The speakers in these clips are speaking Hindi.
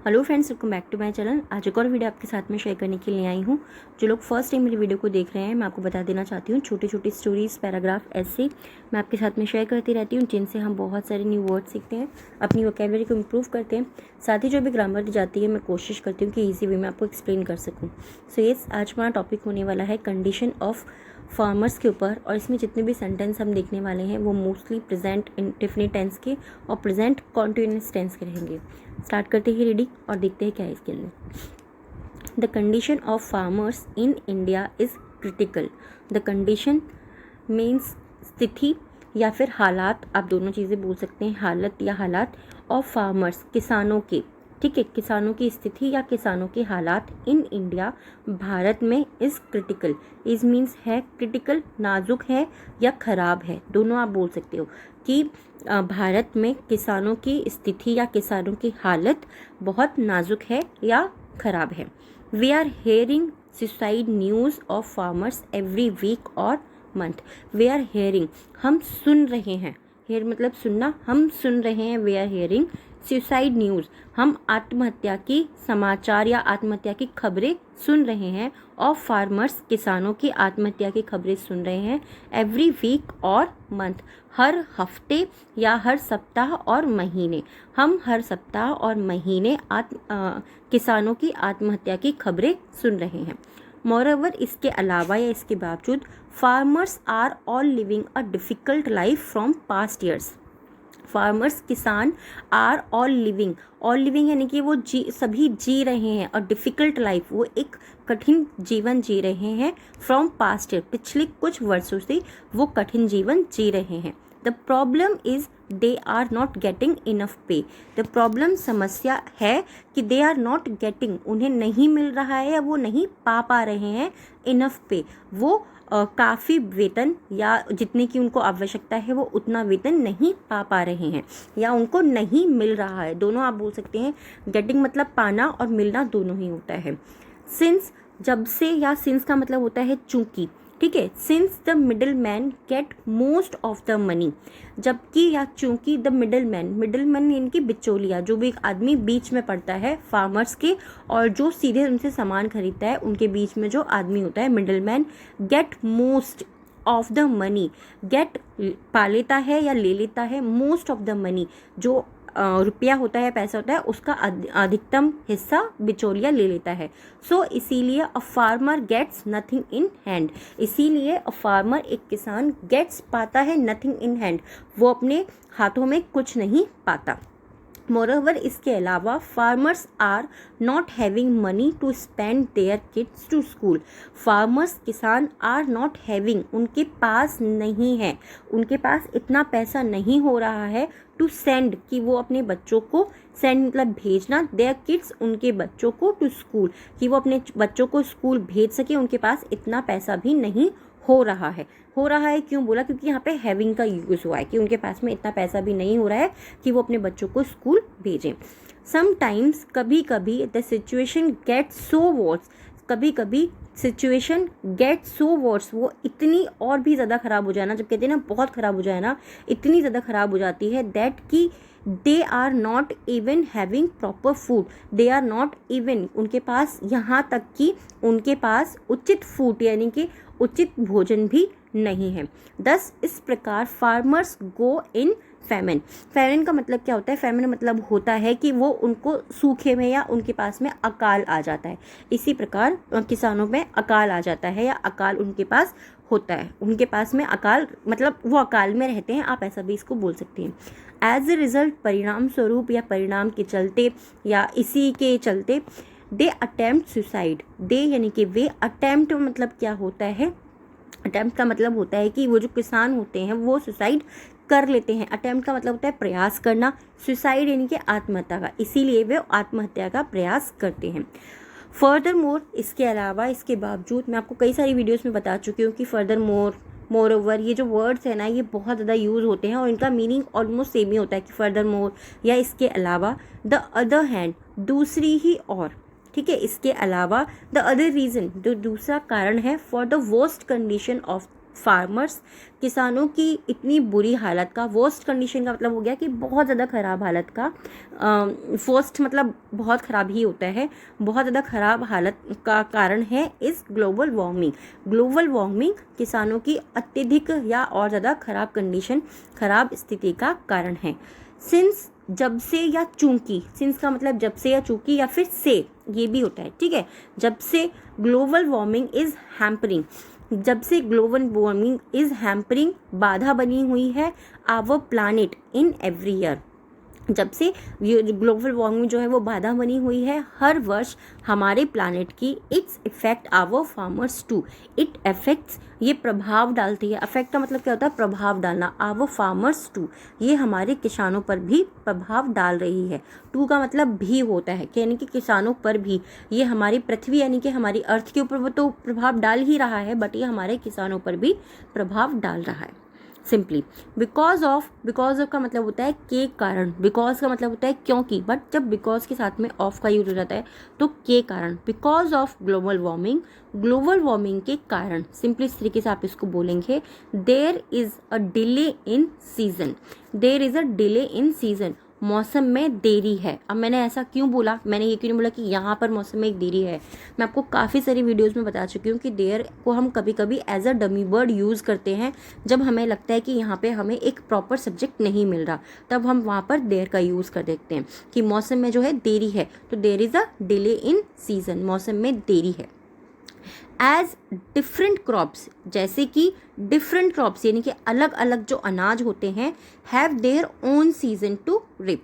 Hello friends, welcome back to my channel. आज एक और वीडियो आपके साथ में शेयर करने के लिए आई हूँ। जो लोग फर्स्ट टाइम मेरी वीडियो को देख रहे हैं, मैं आपको बता देना चाहती हूँ, छोटी छोटी स्टोरीज, पैराग्राफ, ऐसे मैं आपके साथ में शेयर करती रहती हूँ, जिनसे हम बहुत सारे न्यू वर्ड सीखते हैं, अपनी वोकैबुलरी को इम्प्रूव करते हैं। साथ ही जो भी ग्रामर दी जाती है, मैं कोशिश करती हूँ कि ईजी वे में आपको एक्सप्लेन कर सकूँ। सो यस, आज हमारा टॉपिक होने वाला है कंडीशन ऑफ फार्मर्स के ऊपर, और इसमें जितने भी सेंटेंस हम देखने वाले हैं वो मोस्टली प्रेजेंट इंडेफिनिट टेंस के और प्रेजेंट कॉन्टिन्यूअस टेंस के रहेंगे। स्टार्ट करते हैं रीडिंग और देखते हैं क्या है इसके अंदर। The condition of farmers in India is critical. The condition means स्थिति या फिर हालात, आप दोनों चीज़ें बोल सकते हैं, हालत या हालात। ऑफ फार्मर्स, किसानों के, ठीक है, किसानों की स्थिति या किसानों के हालात इन इंडिया, भारत में, इज़ क्रिटिकल। इज़ मीन्स है, क्रिटिकल नाजुक है या ख़राब है, दोनों आप बोल सकते हो कि भारत में किसानों की स्थिति या किसानों की हालत बहुत नाजुक है या ख़राब है। We are hearing suicide news of farmers every week और मंथ। वी आर हेयरिंग, हम सुन रहे हैं, हेयर मतलब सुनना, हम सुन रहे हैं। We are hearing suicide news, हम आत्महत्या की समाचार या आत्महत्या की खबरें सुन रहे हैं। ऑफ फार्मर्स, किसानों की आत्महत्या की खबरें सुन रहे हैं। एवरी वीक और मंथ, हर हफ्ते या हर सप्ताह और महीने, हम हर सप्ताह और महीने किसानों की आत्महत्या की खबरें सुन रहे हैं। मोरओवर, इसके अलावा या इसके बावजूद, farmers are all living a difficult life from past years. Farmers, किसान, आर ऑल लिविंग यानी कि वो सभी जी रहे हैं, और डिफ़िकल्ट लाइफ, वो एक कठिन जीवन जी रहे हैं। फ्रॉम पास्ट ईयर, पिछले कुछ वर्षों से वो कठिन जीवन जी रहे हैं। The problem is they are not getting enough pay. The problem, समस्या है कि दे आर नॉट गेटिंग, उन्हें नहीं मिल रहा है या वो नहीं पा रहे हैं, इनफ पे, वो काफ़ी वेतन या जितने की उनको आवश्यकता है वो उतना वेतन नहीं पा रहे हैं या उनको नहीं मिल रहा है, दोनों आप बोल सकते हैं। गेटिंग मतलब पाना और मिलना दोनों ही होता है। सिंस, जब से, या सिंस का मतलब होता है चूंकि, ठीक है। Since the middle man get most of the money, जबकि या चूंकि द मिडल मैन यानी कि बिचौलिया, जो भी एक आदमी बीच में पड़ता है फार्मर्स के और जो सीधे उनसे सामान खरीदता है, उनके बीच में जो आदमी होता है middle man, get most of the money, get पा लेता है या ले लेता है, मोस्ट ऑफ द मनी, जो रुपया होता है, पैसा होता है, उसका अधिकतम हिस्सा बिचौलिया ले लेता है। सो इसीलिए a farmer gets nothing in hand, इसीलिए अ फार्मर, एक किसान, गेट्स पाता है, नथिंग इन हैंड, वो अपने हाथों में कुछ नहीं पाता। मोरओवर, इसके अलावा, farmers are not having money to spend their kids to school. Farmers, किसान, आर नॉट हैविंग, उनके पास नहीं है, उनके पास इतना पैसा नहीं हो रहा है, टू सेंड, कि वो अपने बच्चों को, सेंड मतलब भेजना, देयर किड्स, उनके बच्चों को, टू स्कूल, कि वो अपने बच्चों को स्कूल भेज सके, उनके पास इतना पैसा भी नहीं हो रहा है। हो रहा है क्यों बोला? क्योंकि यहाँ पे हैविंग का यूज़ हुआ है कि उनके पास में इतना पैसा भी नहीं हो रहा है कि वो अपने बच्चों को स्कूल भेजें। समटाइम्स, कभी कभी, the situation get so worse, कभी कभी सिचुएशन गेट सो वर्स, वो इतनी और भी ज़्यादा ख़राब हो जाना, जब कहते हैं ना बहुत ख़राब हो जाए ना, इतनी ज़्यादा ख़राब हो जाती है, दैट कि they are not even having proper food, they are not even, उनके पास, यहाँ तक कि उनके पास उचित फूड यानी कि उचित भोजन भी नहीं है। दस, इस प्रकार फार्मर्स गो इन फैमिन। फैमिन का मतलब क्या होता है? फैमिन मतलब होता है कि वो उनको सूखे में या उनके पास में अकाल आ जाता है। इसी प्रकार किसानों में अकाल आ जाता है या अकाल उनके पास होता है, उनके पास में अकाल मतलब वो अकाल में रहते हैं, आप ऐसा भी इसको बोल सकते हैं। एज ए रिजल्ट, परिणाम स्वरूप या परिणाम के चलते या इसी के चलते, दे अटेम्प्ट सुसाइड। दे यानी कि वे, अटेम्प्ट मतलब क्या होता है? अटेम्प्ट का मतलब होता है कि वो जो किसान होते हैं वो सुसाइड कर लेते हैं। अटेम्प्ट का मतलब होता है प्रयास करना, सुसाइड यानी कि आत्महत्या का, इसीलिए वे आत्महत्या का प्रयास करते हैं। फर्दर मोर, इसके अलावा, इसके बावजूद, मैं आपको कई सारी वीडियोस में बता चुकी हूँ कि फर्दर मोर, मोर ओवर, ये जो वर्ड्स है ना, ये बहुत ज़्यादा यूज़ होते हैं और इनका मीनिंग ऑलमोस्ट सेम ही होता है कि फर्दर मोर या इसके अलावा। द अदर हैंड, दूसरी ही और, ठीक है, इसके अलावा। द अदर रीज़न, जो दूसरा कारण है, for the worst condition of farmers, किसानों की इतनी बुरी हालत का, वर्स्ट कंडीशन का मतलब हो गया कि बहुत ज़्यादा ख़राब हालत का, वर्स्ट मतलब बहुत ख़राब ही होता है, बहुत ज़्यादा ख़राब हालत का कारण है इस ग्लोबल वार्मिंग। ग्लोबल वार्मिंग किसानों की अत्यधिक या और ज़्यादा ख़राब कंडीशन, ख़राब स्थिति का कारण है। सिंस, जब से या चूंकि, सिंस का मतलब जब से या चूंकि या फिर से, ये भी होता है, ठीक है। जब से ग्लोबल वार्मिंग इज हैम्परिंग, जब से ग्लोबल वार्मिंग इज हैम्परिंग, बाधा बनी हुई है our planet in every year, जब से ये ग्लोबल वार्मिंग जो है वो बाधा बनी हुई है हर वर्ष हमारे प्लानिट की, its effect our farmers too, it affects, ये प्रभाव डालती है। अफेक्ट का मतलब क्या होता है? प्रभाव डालना। आवर फार्मर्स टू, ये हमारे किसानों पर भी प्रभाव डाल रही है। टू का मतलब भी होता है, यानी कि किसानों पर भी, ये हमारी पृथ्वी यानी कि हमारी अर्थ के ऊपर तो प्रभाव डाल ही रहा है, बट ये हमारे किसानों पर भी प्रभाव डाल रहा है। सिंपली बिकॉज ऑफ का मतलब होता है के कारण, बिकॉज का मतलब होता है क्योंकि, बट जब बिकॉज के साथ में ऑफ का यूज हो जाता है तो के कारण, because of global warming, global warming के कारण, सिंपली इस तरीके से आप इसको बोलेंगे, there is a delay in season, there is a delay in season, मौसम में देरी है। अब मैंने ऐसा क्यों बोला, मैंने ये क्यों नहीं बोला कि यहाँ पर मौसम में एक देरी है। मैं आपको काफ़ी सारी वीडियोस में बता चुकी हूँ कि देयर को हम कभी कभी as a dummy word use करते हैं जब हमें लगता है कि यहाँ पे हमें एक प्रॉपर सब्जेक्ट नहीं मिल रहा, तब हम वहाँ पर देयर का यूज़ कर देते हैं कि मौसम में जो है देरी है, तो there is a delay in season, मौसम में देरी है। एज डिफरेंट क्रॉप्स, जैसे कि डिफरेंट क्रॉप्स यानी कि अलग अलग जो अनाज होते हैं, have their own season to ripe,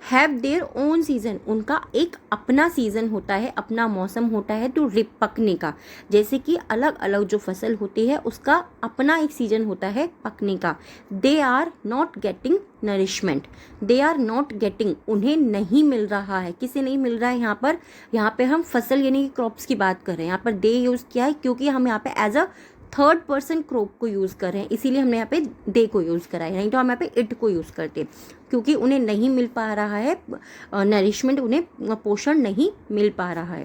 have their own season, उनका एक अपना सीजन होता है, अपना मौसम होता है टू रिप, पकने का। जैसे कि अलग अलग जो फसल होती है उसका अपना एक सीजन होता है पकने का। They are not getting nourishment, they are not getting, उन्हें नहीं मिल रहा है। किसे नहीं मिल रहा है यहाँ पे हम फसल यानी कि क्रॉप्स की बात कर रहे हैं। यहाँ पर दे यूज़ किया है क्योंकि हम यहाँ पे as a third person crop को यूज़ कर रहे हैं, इसीलिए हमने यहाँ पे दे को यूज़ करा है, नहीं तो हम यहाँ पे इट को यूज़ करते, क्योंकि उन्हें नहीं मिल पा रहा है नरिशमेंट, उन्हें पोषण नहीं मिल पा रहा है।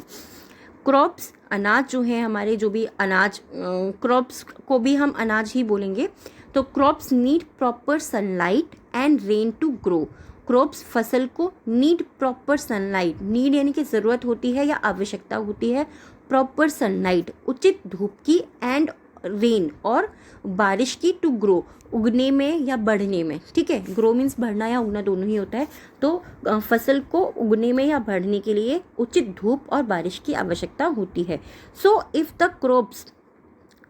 क्रॉप्स, अनाज जो है हमारे, जो भी अनाज, क्रॉप्स को भी हम अनाज ही बोलेंगे। तो crops need proper sunlight and rain to grow, crops फसल को नीड प्रॉपर सनलाइट, नीड यानी कि ज़रूरत होती है या आवश्यकता होती है प्रॉपर सनलाइट, उचित धूप की, एंड रेन और बारिश की, टू ग्रो, उगने में या बढ़ने में, ठीक है। ग्रो मीन्स बढ़ना या उगना दोनों ही होता है, तो फसल को उगने में या बढ़ने के लिए उचित धूप और बारिश की आवश्यकता होती है। So if the crops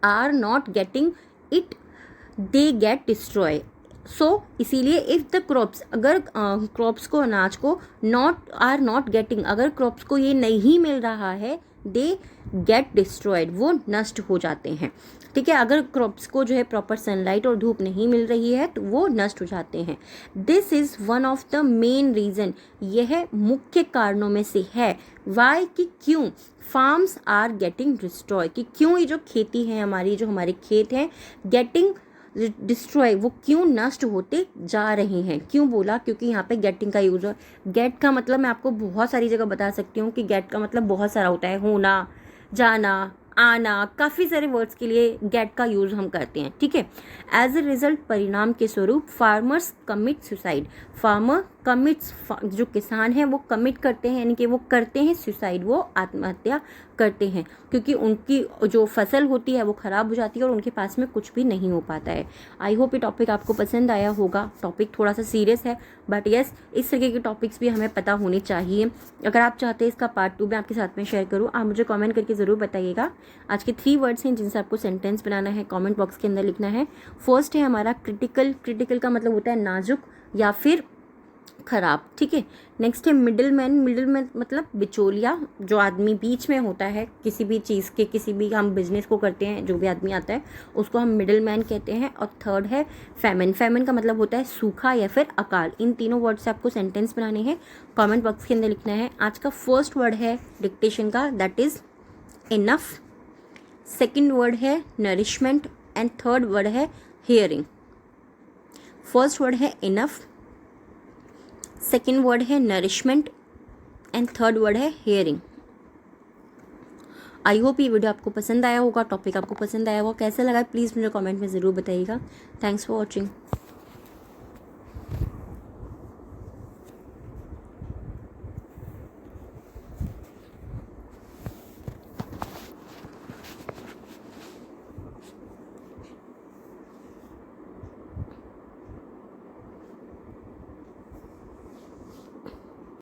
are not getting it, they get destroy. So इसीलिए इफ़ द क्रॉप्स, अगर क्रॉप्स को, अनाज को, आर नॉट गेटिंग, अगर क्रॉप्स को ये नहीं मिल रहा है, दे गेट डिस्ट्रॉयड, वो नष्ट हो जाते हैं, ठीक है। अगर क्रॉप्स को जो है प्रॉपर सनलाइट और धूप नहीं मिल रही है तो वो नष्ट हो जाते हैं। This is one of the main reason, यह मुख्य कारणों में से है। वाई, कि क्यों, फार्म्स आर गेटिंग डिस्ट्रॉय, कि क्यों ये जो खेती है हमारी, जो हमारे खेत हैं, गेटिंग डिस्ट्रॉय, वो क्यों नष्ट होते जा रहे हैं। क्यों बोला? क्योंकि यहाँ पे गेटिंग का यूज है। गेट का मतलब मैं आपको बहुत सारी जगह बता सकती हूँ कि गेट का मतलब बहुत सारा होता है, होना, जाना, आना, काफ़ी सारे वर्ड्स के लिए गेट का यूज़ हम करते हैं, ठीक है। एज ए रिजल्ट, परिणाम के स्वरूप, farmers commit suicide, farmer commits, जो किसान हैं वो कमिट करते हैं, यानी कि वो करते हैं सुसाइड, वो आत्महत्या करते हैं, क्योंकि उनकी जो फसल होती है वो ख़राब हो जाती है और उनके पास में कुछ भी नहीं हो पाता है। आई होप ये टॉपिक आपको पसंद आया होगा। टॉपिक थोड़ा सा सीरियस है, बट येस, इस तरह के टॉपिक्स भी हमें पता होने चाहिए। अगर आप चाहते हैं इसका पार्ट 2 मैं आपके साथ में शेयर करूँ, आप मुझे कमेंट करके ज़रूर बताइएगा। आज के 3 वर्ड्स हैं जिनसे आपको सेंटेंस बनाना है, कमेंट बॉक्स के अंदर लिखना है। फर्स्ट है हमारा क्रिटिकल, क्रिटिकल का मतलब होता है नाजुक या फिर खराब, ठीक है। नेक्स्ट है मिडिल मैन, मिडिल मैन मतलब बिचौलिया, जो आदमी बीच में होता है किसी भी चीज़ के, किसी भी हम बिजनेस को करते हैं, जो भी आदमी आता है उसको हम मिडिल मैन कहते हैं। और थर्ड है फैमिन, फैमिन का मतलब होता है सूखा या फिर अकाल। इन तीनों वर्ड से आपको सेंटेंस बनाने हैं, कमेंट बॉक्स के अंदर लिखना है। आज का फर्स्ट वर्ड है डिक्टेशन का, that is enough. Second word है नरिशमेंट एंड थर्ड वर्ड है हियरिंग। फर्स्ट वर्ड है इनफ, सेकेंड वर्ड है नरिशमेंट एंड थर्ड वर्ड है हियरिंग। आई होप ये वीडियो आपको पसंद आया होगा, टॉपिक आपको पसंद आया होगा। कैसा लगा प्लीज़ मुझे कमेंट में ज़रूर बताइएगा। Thanks for watching.